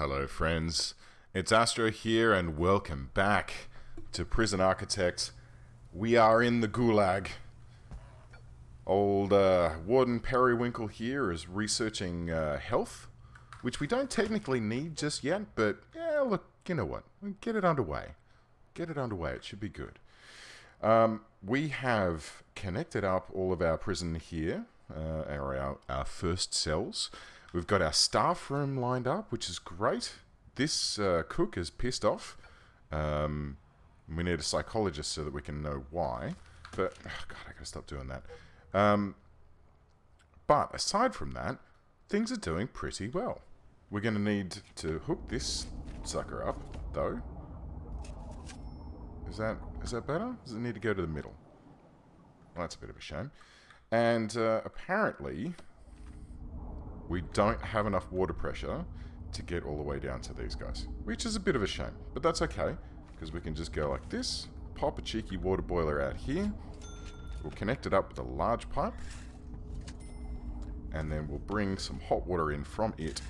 Hello friends, it's Astro here and welcome back to Prison Architect. We are in the Gulag. Old Warden Periwinkle here is researching health, which we don't technically need just yet, but yeah, look, you know what, get it underway. Get it underway, it should be good. We have connected up all of our prison here, our first cells. We've got our staff room lined up, which is great. This cook is pissed off. We need a psychologist so that we can know why. But, oh God, I gotta stop doing that. But aside from that, things are doing pretty well. We're gonna need to hook this sucker up, though. Is that better? Does it need to go to the middle? Well, that's a bit of a shame. And apparently, we don't have enough water pressure to get all the way down to these guys, which is a bit of a shame, but that's okay, because we can just go like this, pop a cheeky water boiler out here, we'll connect it up with a large pipe, and then we'll bring some hot water in from it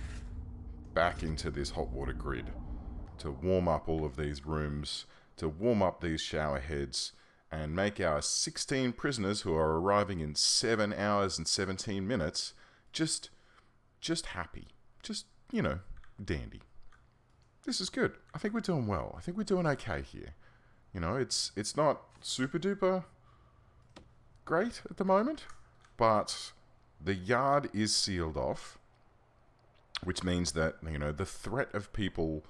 back into this hot water grid to warm up all of these rooms, to warm up these shower heads, and make our 16 prisoners who are arriving in 7 hours and 17 minutes just happy. Just, you know, dandy. This is good. I think we're doing well. I think we're doing okay here. You know, it's not super duper great at the moment, but the yard is sealed off, which means that, you know, the threat of people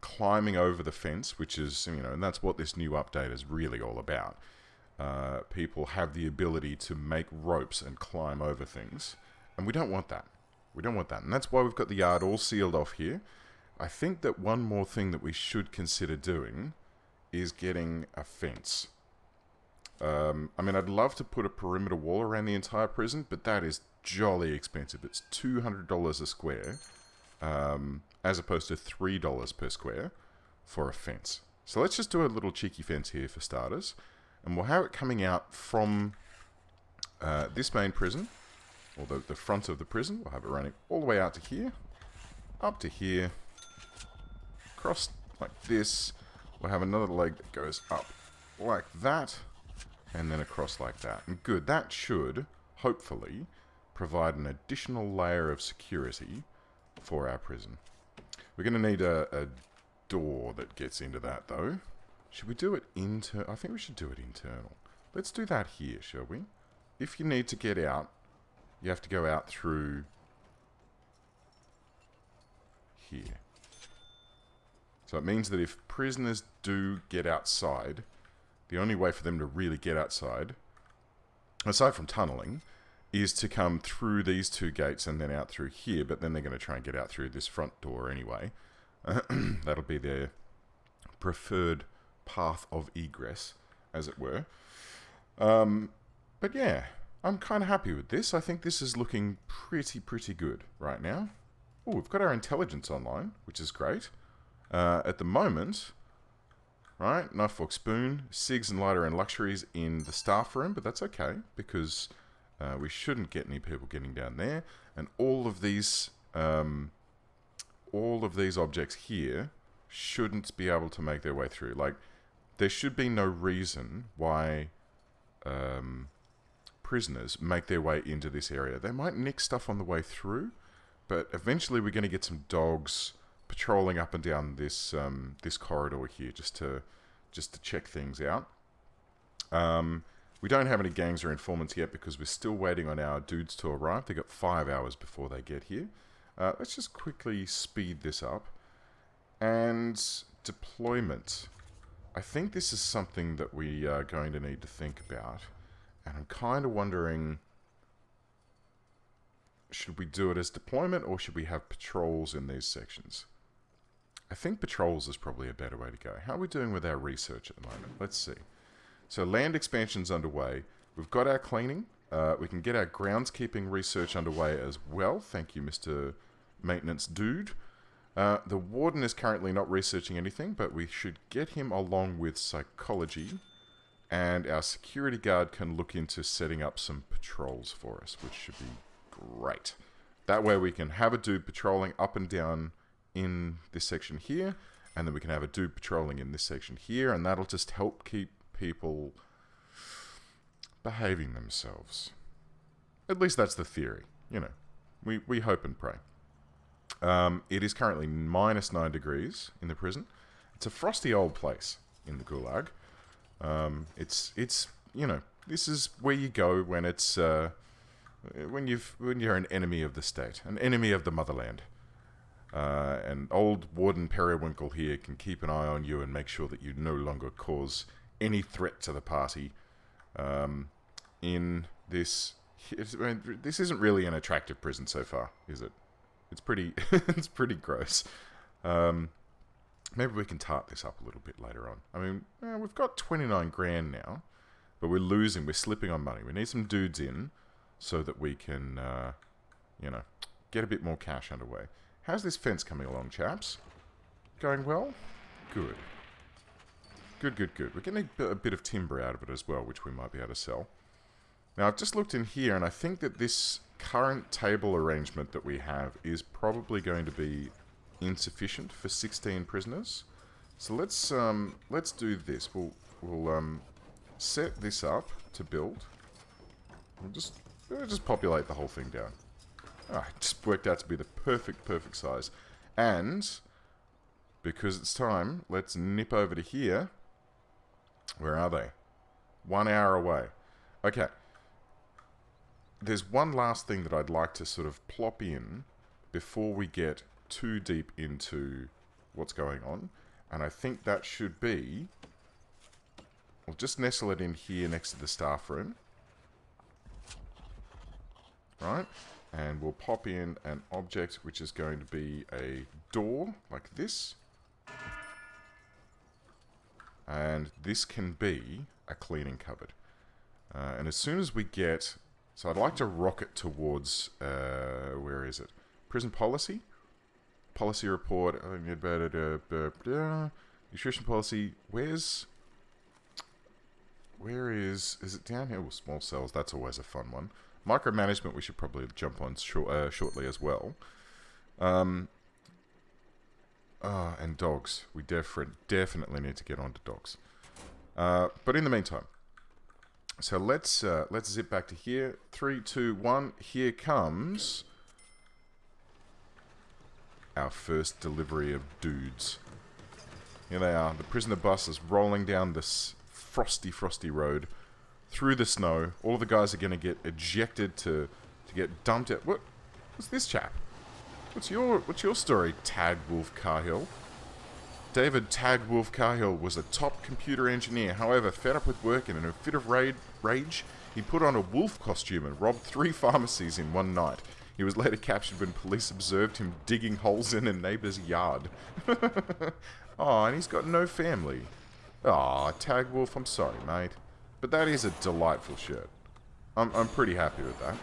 climbing over the fence, which is, you know, and that's what this new update is really all about. People have the ability to make ropes and climb over things. And we don't want that. We don't want that. And that's why we've got the yard all sealed off here. I think that one more thing that we should consider doing is getting a fence. I mean, I'd love to put a perimeter wall around the entire prison, but that is jolly expensive. It's $200 a square, as opposed to $3 per square for a fence. So let's just do a little cheeky fence here for starters. And we'll have it coming out from this main prison, or the front of the prison. We'll have it running all the way out to here, up to here, across like this. We'll have another leg that goes up like that, and then across like that. And good, that should, hopefully, provide an additional layer of security for our prison. We're going to need a door that gets into that, though. Should we do it I think we should do it internal. Let's do that here, shall we? If you need to get out, you have to go out through here. So it means that if prisoners do get outside, the only way for them to really get outside, aside from tunneling, is to come through these two gates and then out through here, but then they're going to try and get out through this front door anyway. That'll be their preferred path of egress, as it were. But yeah, I'm kind of happy with this. I think this is looking pretty good right now. Oh, we've got our intelligence online, which is great. At the moment, right, knife, fork, spoon, cigs and lighter and luxuries in the staff room, but that's okay, because we shouldn't get any people getting down there. And all of these objects here shouldn't be able to make their way through. Like, there should be no reason why prisoners make their way into this area. They might nick stuff on the way through, but eventually we're going to get some dogs patrolling up and down this this corridor here just to check things out. We don't have any gangs or informants yet because we're still waiting on our dudes to arrive. They've got 5 hours before they get here. Let's just quickly speed this up. And deployment. I think this is something that we are going to need to think about. And I'm kind of wondering, should we do it as deployment or should we have patrols in these sections? I think patrols is probably a better way to go. How are we doing with our research at the moment? Let's see. So land expansion's underway. We've got our cleaning. We can get our groundskeeping research underway as well. Thank you, Mr. Maintenance Dude. The warden is currently not researching anything, but we should get him along with psychology. And our security guard can look into setting up some patrols for us, which should be great. That way we can have a dude patrolling up and down in this section here, and then we can have a dude patrolling in this section here, and that'll just help keep people behaving themselves. At least that's the theory, you know. We hope and pray. It is currently -9 degrees in the prison. It's a frosty old place in the Gulag. It's you know, this is where you go when it's when you're an enemy of the state, an enemy of the motherland. And old Warden Periwinkle here can keep an eye on you and make sure that you no longer cause any threat to the party. In this, this isn't really an attractive prison so far, is it? It's pretty, it's pretty gross. Maybe we can tart this up a little bit later on. I mean, we've got 29 grand now, but we're slipping on money. We need some dudes in so that we can, you know, get a bit more cash underway. How's this fence coming along, chaps? Going well? Good. Good. We're getting a bit of timber out of it as well, which we might be able to sell. Now, I've just looked in here, and I think that this current table arrangement that we have is probably going to be insufficient for 16 prisoners. So let's do this. We'll set this up to build. We'll just populate the whole thing down. Ah, it just worked out to be the perfect size. And because it's time, let's nip over to here. Where are they? 1 hour away. Okay. There's one last thing that I'd like to sort of plop in before we get too deep into what's going on. And I think that should be... We'll just nestle it in here next to the staff room. Right? And we'll pop in an object which is going to be a door, like this. And this can be a cleaning cupboard. And as soon as we get... So I'd like to rocket towards... where is it? Prison policy? Policy report. Nutrition policy. Where is... Is it down here? Well, small cells. That's always a fun one. Micromanagement we should probably jump on shortly as well. And dogs. We definitely need to get onto dogs. But in the meantime, so let's zip back to here. 3, 2, 1. Here comes our first delivery of dudes. Here they are. The prisoner bus is rolling down this frosty road through the snow. All the guys are going to get ejected to get dumped out. What's this chap? What's your story, Tag Wolf Cahill? David Tag Wolf Cahill was a top computer engineer. However, fed up with work and in a fit of rage, he put on a wolf costume and robbed 3 pharmacies in one night. He was later captured when police observed him digging holes in a neighbour's yard. Oh, and he's got no family. Oh, Tag Wolf, I'm sorry, mate. But that is a delightful shirt. I'm pretty happy with that.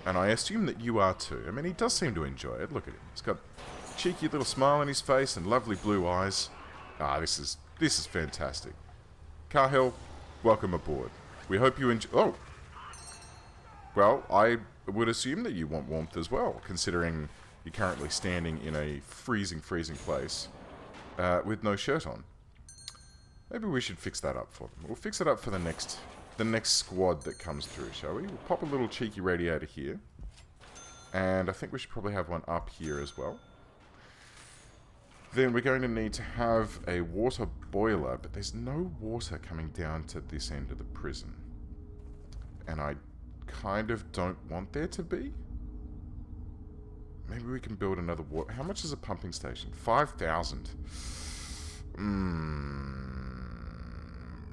And I assume that you are too. I mean, he does seem to enjoy it. Look at him. He's got a cheeky little smile on his face and lovely blue eyes. Ah, this is fantastic. Cahill, welcome aboard. We hope you enjoy... Oh! Well, I would assume that you want warmth as well, considering you're currently standing in a freezing place with no shirt on. Maybe we should fix that up for them. We'll fix it up for the next squad that comes through, shall we? We'll pop a little cheeky radiator here. And I think we should probably have one up here as well. Then we're going to need to have a water boiler, but there's no water coming down to this end of the prison. And I kind of don't want there to be. Maybe we can build another water... How much is a pumping station? 5,000.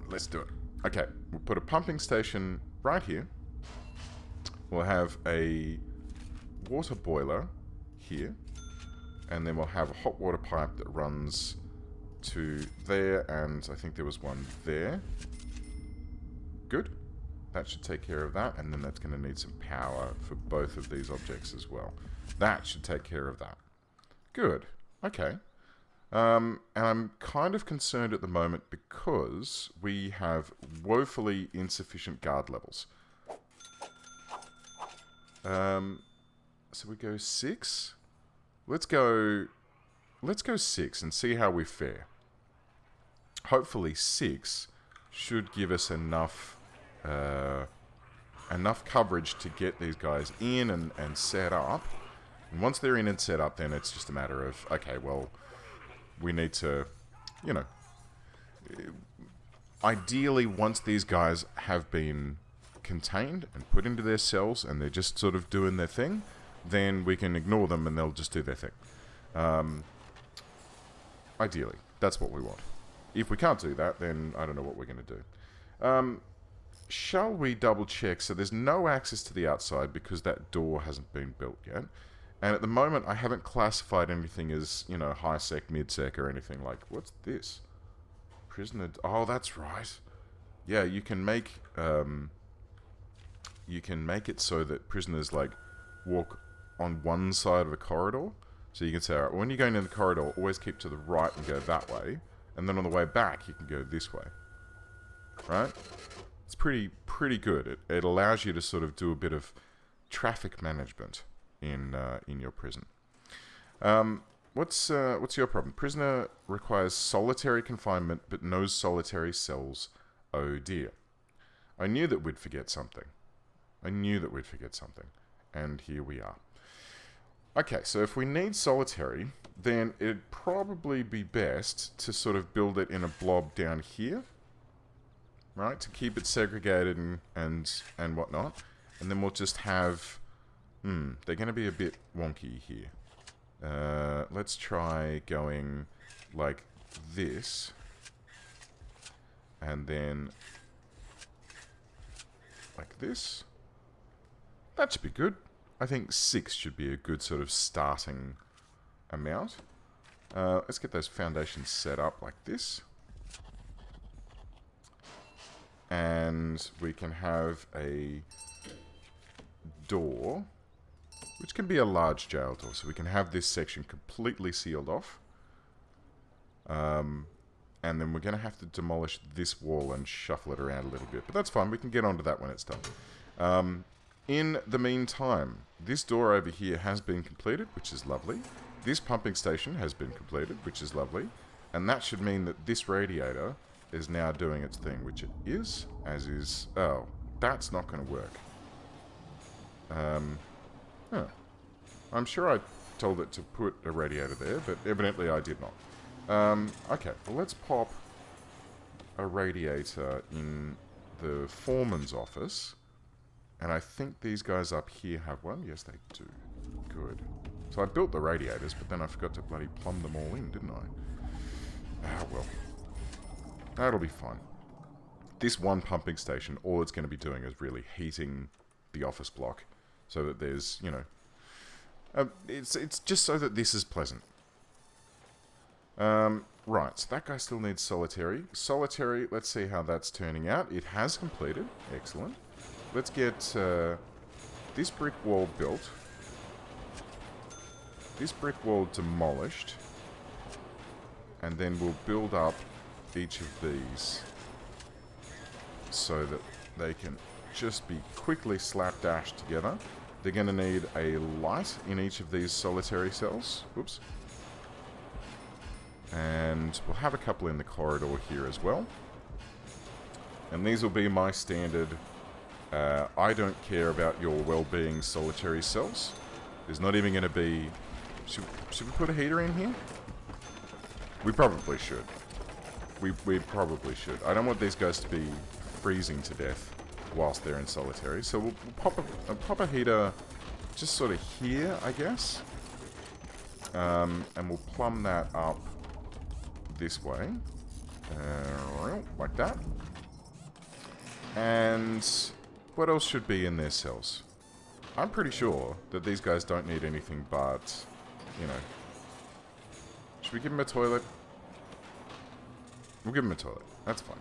Let's do it. Okay, we'll put a pumping station right here. We'll have a water boiler here. And then we'll have a hot water pipe that runs to there, and I think there was one there. Good. That should take care of that, and then that's going to need some power for both of these objects as well. That should take care of that. Good. Okay. And I'm kind of concerned at the moment because we have woefully insufficient guard levels. So we go 6. Let's go 6 and see how we fare. Hopefully 6 should give us enough coverage to get these guys in and set up. And once they're in and set up, then it's just a matter of, okay, well, we need to, you know, ideally, once these guys have been contained and put into their cells and they're just sort of doing their thing, then we can ignore them and they'll just do their thing. Ideally, that's what we want. If we can't do that, then I don't know what we're going to do. Shall we double check? So there's no access to the outside because that door hasn't been built yet. And at the moment, I haven't classified anything as, you know, high sec, mid sec, or anything like. What's this? Prisoner. Oh, that's right. Yeah, you can make it so that prisoners like walk on one side of a corridor. So you can say, all right, when you're going in the corridor, always keep to the right and go that way, and then on the way back, you can go this way. Right? It's pretty good. It allows you to sort of do a bit of traffic management in your prison. What's your problem? Prisoner requires solitary confinement, but no solitary cells. Oh dear. I knew that we'd forget something. And here we are. Okay, so if we need solitary, then it'd probably be best to sort of build it in a blob down here. Right? To keep it segregated and whatnot. And then we'll just have... they're going to be a bit wonky here. Let's try going like this. And then like this. That should be good. I think 6 should be a good sort of starting amount. Let's get those foundations set up like this. And we can have a door, which can be a large jail door. So we can have this section completely sealed off. And then we're going to have to demolish this wall and shuffle it around a little bit. But that's fine. We can get onto that when it's done. In the meantime, this door over here has been completed, which is lovely. This pumping station has been completed, which is lovely. And that should mean that this radiator is now doing its thing, which it is, as is... Oh, that's not going to work. I'm sure I told it to put a radiator there, but evidently I did not. Okay, well let's pop a radiator in the foreman's office. And I think these guys up here have one. Yes, they do. Good. So I built the radiators, but then I forgot to bloody plumb them all in, didn't I? Ah, well. That'll be fine. This one pumping station, all it's going to be doing is really heating the office block so that there's, you know... it's just so that this is pleasant. Right, so that guy still needs solitary. Solitary, let's see how that's turning out. It has completed. Excellent. Let's get this brick wall built. This brick wall demolished. And then we'll build up each of these so that they can just be quickly slapdashed together. They're going to need a light in each of these solitary cells. Whoops. And we'll have a couple in the corridor here as well. And these will be my standard... I don't care about your well-being solitary cells. There's not even going to be... Should we put a heater in here? We probably should. We probably should. I don't want these guys to be freezing to death whilst they're in solitary. So we'll pop a heater just sort of here, I guess. And we'll plumb that up this way. Like that. And... what else should be in their cells? I'm pretty sure that these guys don't need anything but, you know... Should we give them a toilet? We'll give them a toilet. That's fine.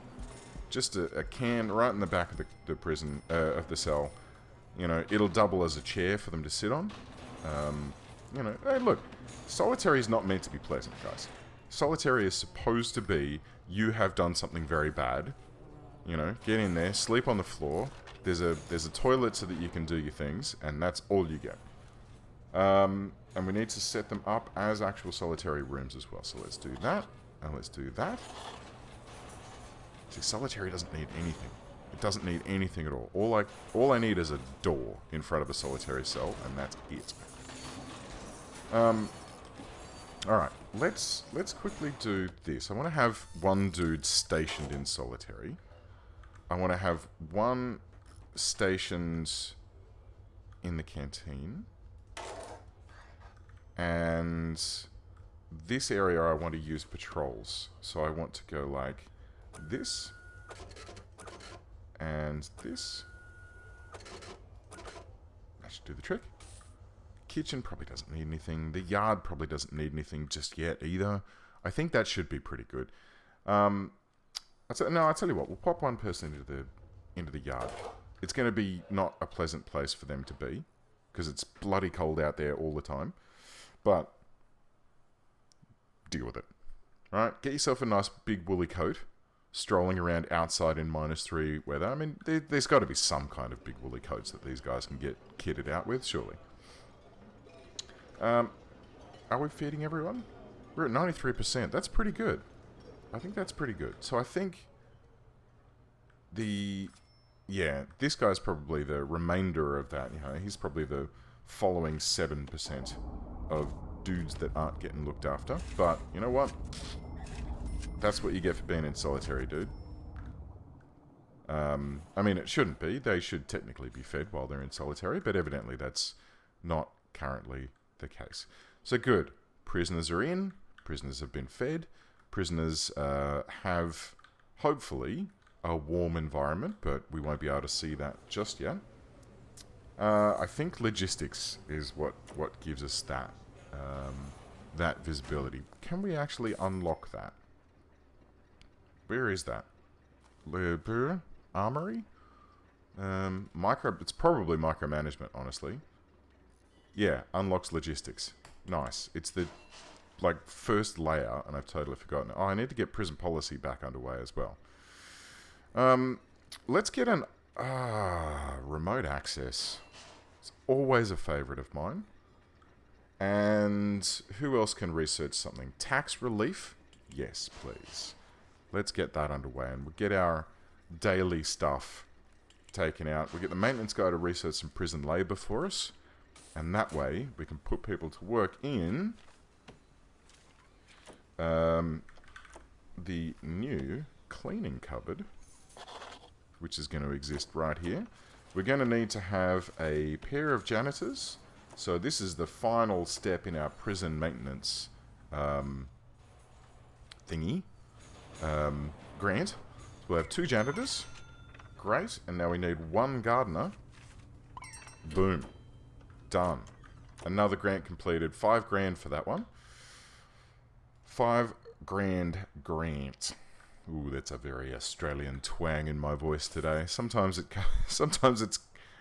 Just a can right in the back of the prison, of the cell. You know, it'll double as a chair for them to sit on. You know, hey, look. Solitary is not meant to be pleasant, guys. Solitary is supposed to be, you have done something very bad. You know, get in there, sleep on the floor. There's a toilet so that you can do your things, and that's all you get. And we need to set them up as actual solitary rooms as well. So let's do that, and let's do that. See, solitary doesn't need anything. It doesn't need anything at all. All I need is a door in front of a solitary cell, and that's it. Alright, let's quickly do this. I want to have one dude stationed in solitary. I want to have one stationed in the canteen. And this area I want to use patrols. So I want to go like this. And this. That should do the trick. Kitchen probably doesn't need anything. The yard probably doesn't need anything just yet either. I think that should be pretty good. I'll tell you what. We'll pop one person into the yard. It's going to be not a pleasant place for them to be, because it's bloody cold out there all the time. But deal with it. Alright, get yourself a nice big woolly coat, strolling around outside in -3 weather. I mean, there's got to be some kind of big woolly coats that these guys can get kitted out with, surely. Are we feeding everyone? We're at 93%. That's pretty good. I think that's pretty good. So I think this guy's probably the remainder of that. You know, he's probably the following 7% of dudes that aren't getting looked after. But you know what? That's what you get for being in solitary, dude. I mean, it shouldn't be. They should technically be fed while they're in solitary, but evidently that's not currently the case. So good. Prisoners are in. Prisoners have been fed. Prisoners have, hopefully, a warm environment, but we won't be able to see that just yet. I think logistics is what gives us that that visibility. Can we actually unlock that? Where is that? Armory? It's probably micromanagement, honestly. Yeah, unlocks logistics. Nice. It's the first layer, and I've totally forgotten. Oh, I need to get prison policy back underway as well. Let's get an remote access. It's always a favorite of mine. And who else can research something? Tax relief? Yes, please. Let's get that underway, and we'll get our daily stuff taken out. We'll get the maintenance guy to research some prison labour for us, and that way we can put people to work in the new cleaning cupboard, which is going to exist right here. We're going to need to have a pair of janitors. So this is the final step in our prison maintenance thingy. Grant. So we'll have 2 janitors. Great. And now we need 1 gardener. Boom. Done. Another grant completed. 5 grand for that one. 5 grand grant. Ooh, that's a very Australian twang in my voice today. Sometimes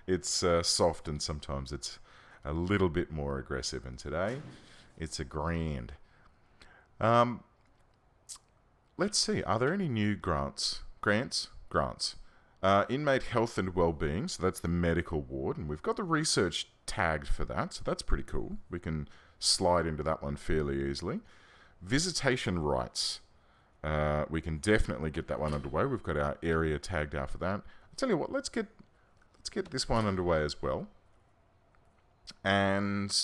it's soft, and sometimes it's a little bit more aggressive. And today, it's a grand. Let's see. Are there any new grants? Grants. Inmate health and well-being. So that's the medical ward, and we've got the research tagged for that. So that's pretty cool. We can slide into that one fairly easily. Visitation rights. We can definitely get that one underway. We've got our area tagged out for that. I'll tell you what, let's get this one underway as well. And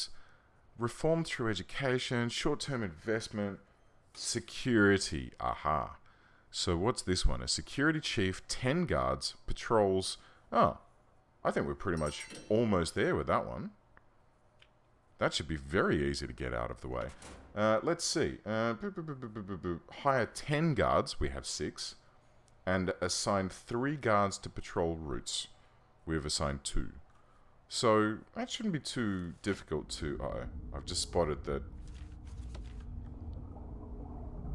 reform through education, short-term investment, security. Aha. So what's this one? A security chief, 10 guards, patrols. Oh, I think we're pretty much almost there with that one. That should be very easy to get out of the way. Let's see. Hire 10 guards. We have 6. And assign 3 guards to patrol routes. We have assigned 2. So that shouldn't be too difficult to... I've just spotted that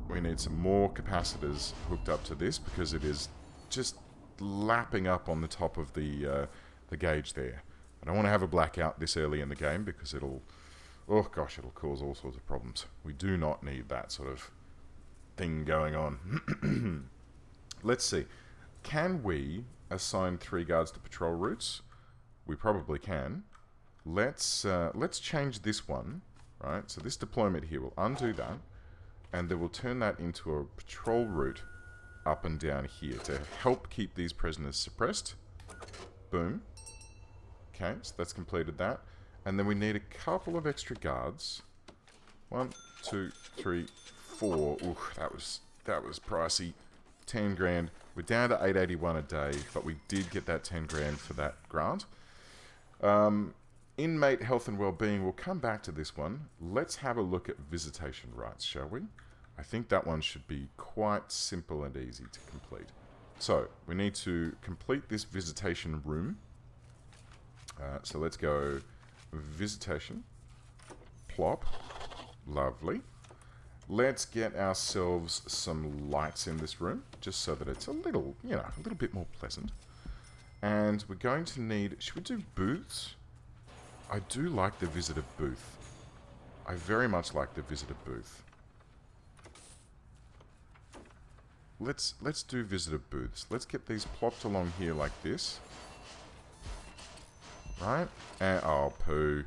we need some more capacitors hooked up to this, because it is just lapping up on the top of the gauge there. I don't want to have a blackout this early in the game, because it'll cause all sorts of problems. We do not need that sort of thing going on. Let's see. Can we assign 3 guards to patrol routes? We probably can. Let's change this one, right? So this deployment here will undo that, and then we'll turn that into a patrol route up and down here to help keep these prisoners suppressed. Boom. Okay, so that's completed that. And then we need a couple of extra guards. 1, 2, 3, 4. Ooh, that was pricey. 10 grand. We're down to 881 a day, but we did get that 10 grand for that grant. Inmate health and well-being, we'll come back to this one. Let's have a look at visitation rights, shall we? I think that one should be quite simple and easy to complete. So, we need to complete this visitation room. So let's go visitation, plop, lovely. Let's get ourselves some lights in this room, just so that it's a little, a little bit more pleasant. And we're going to need, should we do booths? I do like the visitor booth. I very much like the visitor booth. Let's do visitor booths. Let's get these plopped along here like this. Right? And, oh, poo.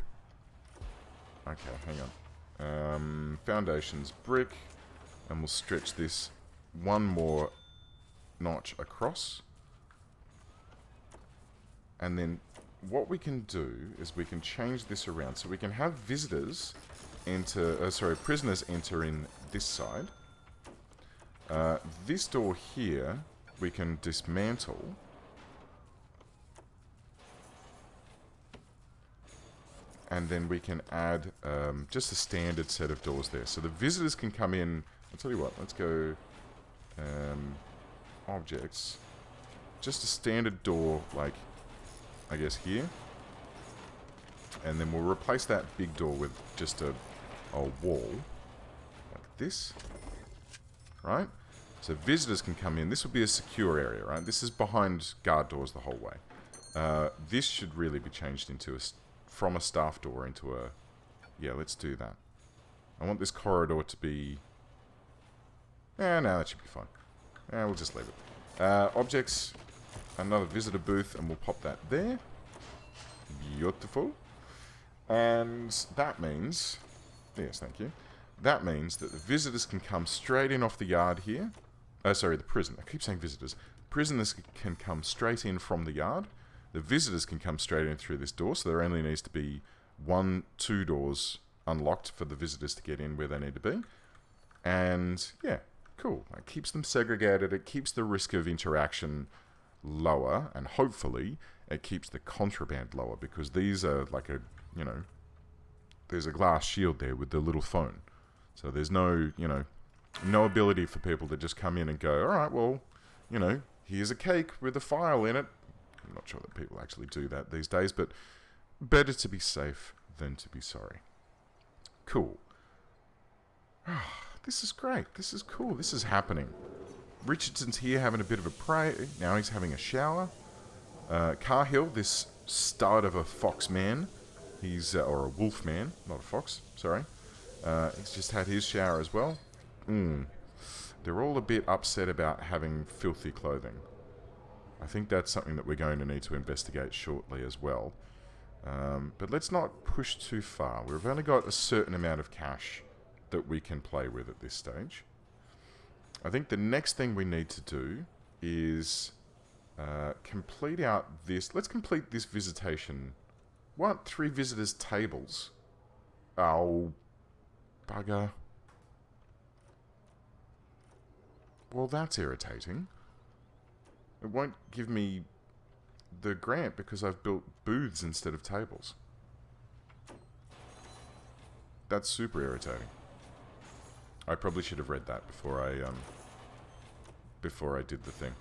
Okay, hang on. Foundations brick. And we'll stretch this one more notch across. And then what we can do is we can change this around. So we can have visitors enter, prisoners enter in this side. This door here, we can dismantle. And then we can add just a standard set of doors there. So the visitors can come in. I'll tell you what, let's go objects. Just a standard door, like, I guess here. And then we'll replace that big door with just a wall. Like this. Right? So visitors can come in. This will be a secure area, right? This is behind guard doors the whole way. This should really be changed into from a staff door into a... Yeah, let's do that. I want this corridor to be... no, that should be fine. We'll just leave it. Objects, another visitor booth, and we'll pop that there. Beautiful. And that means... Yes, thank you. That means that the visitors can come straight in off the yard here. Sorry, the prison. I keep saying visitors. Prisoners can come straight in from the yard. The visitors can come straight in through this door, so there only needs to be 2 doors unlocked for the visitors to get in where they need to be. And, yeah, cool. It keeps them segregated. It keeps the risk of interaction lower, and hopefully it keeps the contraband lower, because these are like a, there's a glass shield there with the little phone. So there's no, no ability for people to just come in and go, alright, well, here's a cake with a file in it. I'm not sure that people actually do that these days, but better to be safe than to be sorry. Cool. This is great. This is cool. This is happening. Richardson's here having a bit of a pray. Now he's having a shower. Cahill, this stud of a fox man, he's or a wolf man, not a fox, sorry. He's just had his shower as well. They're all a bit upset about having filthy clothing. I think that's something that we're going to need to investigate shortly as well. But let's not push too far. We've only got a certain amount of cash that we can play with at this stage. I think the next thing we need to do is complete out this... Let's complete this visitation. What? 3 visitors' tables? Oh, bugger. Well, that's irritating. It won't give me the grant because I've built booths instead of tables. That's super irritating. I probably should have read that before I did the thing.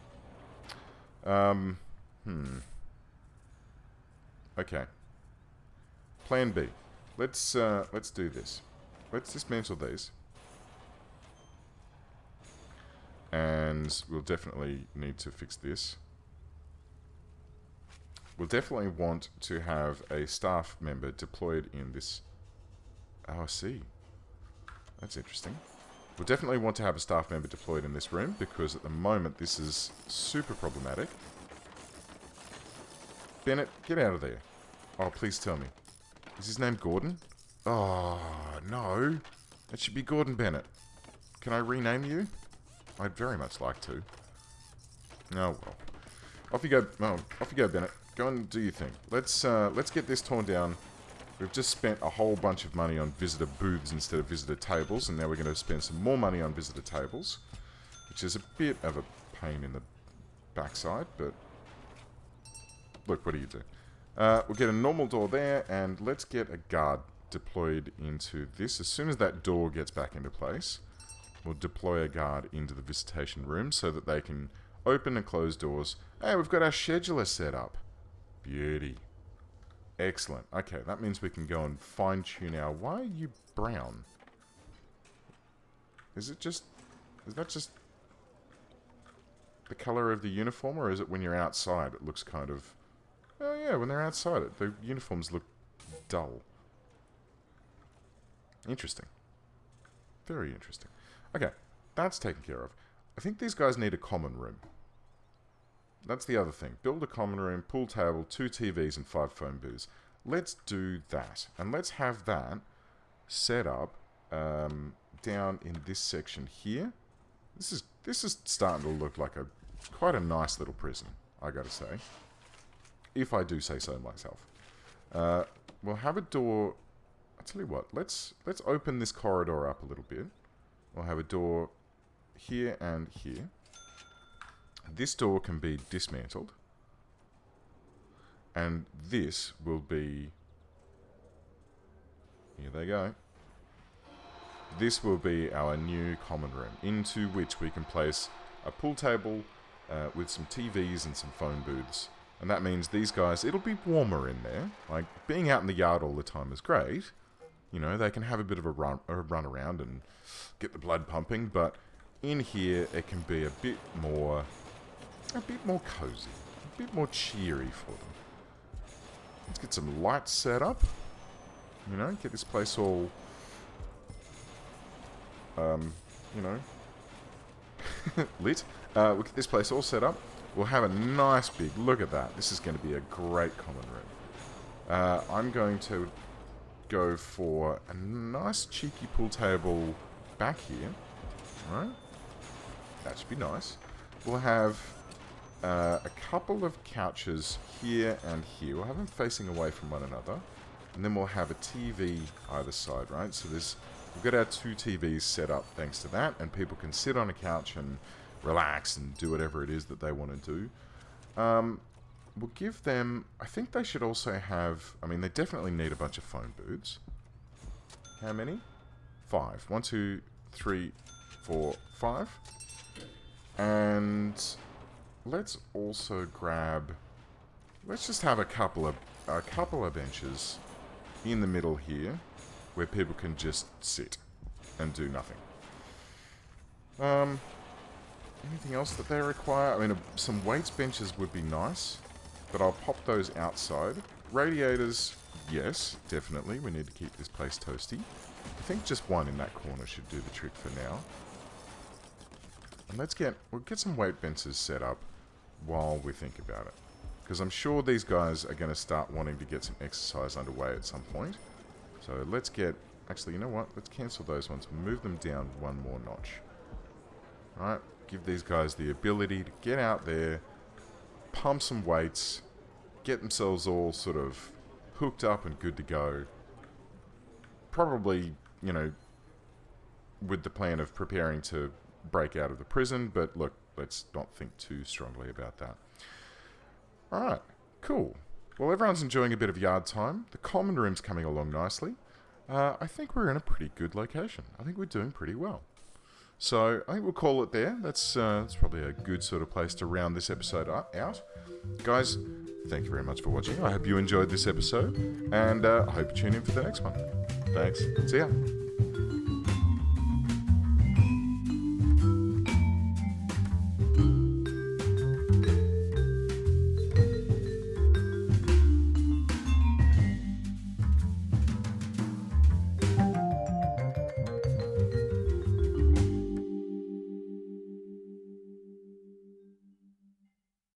Okay. Plan B. Let's do this. Let's dismantle these. And we'll definitely need to fix this. We'll definitely want to have a staff member deployed in this. Oh, I see. That's interesting. We'll definitely want to have a staff member deployed in this room, because at the moment this is super problematic. Bennett, get out of there. Oh, please tell me. Is his name Gordon? Oh, no. It should be Gordon Bennett. Can I rename you? I'd very much like to. Oh, well. Off you go. Oh, off you go, Bennett. Go and do your thing. Let's get this torn down. We've just spent a whole bunch of money on visitor booths instead of visitor tables, and now we're going to spend some more money on visitor tables, which is a bit of a pain in the backside, but look, what do you do? We'll get a normal door there, and let's get a guard deployed into this. As soon as that door gets back into place, we'll deploy a guard into the visitation room so that they can open and close doors. Hey, we've got our scheduler set up. Beauty. Excellent. Okay, that means we can go and fine-tune our... Why are you brown? Is that just the colour of the uniform, or is it when you're outside it looks kind of... Oh yeah, when they're outside the uniforms look dull. Interesting. Very interesting. Okay, that's taken care of. I think these guys need a common room. That's the other thing. Build a common room, pool table, 2 TVs and 5 phone booths. Let's do that. And let's have that set up down in this section here. This is starting to look like quite a nice little prison, I gotta say. If I do say so myself. We'll have a door... I'll tell you what, let's open this corridor up a little bit. We'll have a door here and here. This door can be dismantled. And this will be... Here they go. This will be our new common room, into which we can place a pool table with some TVs and some phone booths. And that means these guys, it'll be warmer in there. Like, being out in the yard all the time is great. You know, they can have a bit of a run around and get the blood pumping, but in here it can be a bit more cozy, a bit more cheery for them. Let's get some lights set up. You know, get this place all, you know, lit. We'll get this place all set up. We'll have a nice big, look at that. This is going to be a great common room. I'm going to go for a nice cheeky pool table back here. Alright. That should be nice. We'll have a couple of couches here and here. We'll have them facing away from one another. And then we'll have a TV either side, right? So we've got our 2 TVs set up thanks to that, and people can sit on a couch and relax and do whatever it is that they want to do. We'll give them... I think they should also have... I mean, they definitely need a bunch of phone booths. How many? 5. 1, 2, 3, 4, 5. And let's also grab... Let's just have a couple of benches in the middle here where people can just sit and do nothing. Anything else that they require? I mean, some weights benches would be nice, but I'll pop those outside. Radiators, yes, definitely. We need to keep this place toasty. I think just one in that corner should do the trick for now. And we'll get some weight benches set up while we think about it. Because I'm sure these guys are going to start wanting to get some exercise underway at some point. So let's get... Actually, you know what? Let's cancel those ones. Move them down one more notch. Alright, give these guys the ability to get out there, pump some weights, get themselves all sort of hooked up and good to go. Probably, you know, with the plan of preparing to break out of the prison, but look, let's not think too strongly about that. Alright, cool. Well, everyone's enjoying a bit of yard time. The common room's coming along nicely. I think we're in a pretty good location. I think we're doing pretty well. So, I think we'll call it there. That's probably a good sort of place to round this episode out. Guys, thank you very much for watching. I hope you enjoyed this episode, and I hope you tune in for the next one. Thanks. See ya.